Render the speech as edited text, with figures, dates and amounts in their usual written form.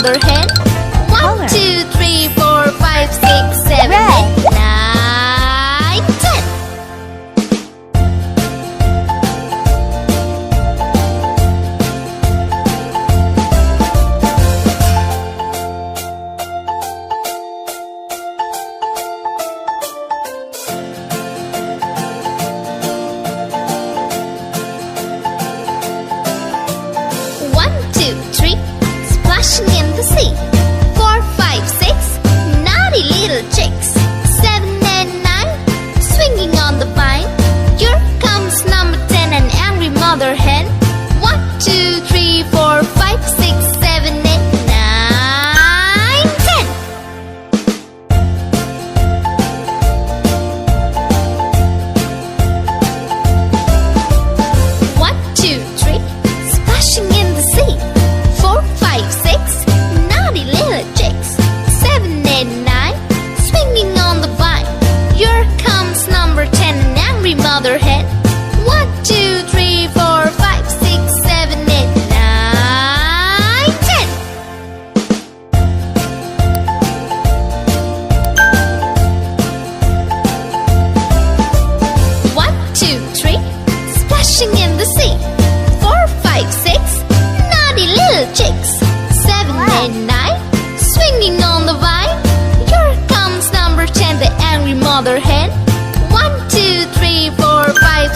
mother hen. 1, 2, 3, 4, 5, 6, 7, 8, 9, 10. Splashing in the sea. 4, 5, 6, naughty little chicks. 7 and 9, swinging on the vine. Here comes number 10, an angry mother hen. 1, 2, 3, 4, 5, 6, 7, 8, 9, 10. 1, 2, 3, splashing in the sea. 4, 5, 6, naughty little chicks. 7 and 9, swinging on the vine. Here comes number 10, an angry mother hen. 1, 2, 3, 4, 5, 6, 7, 8, 9, 10. 1, 2, 3, splashing in the sea. 4, 5, 6, naughty little chicks. 7 and 9, swinging on the vine. Here comes number 10, the angry mother hen. 1, 2, 3, 4, 5,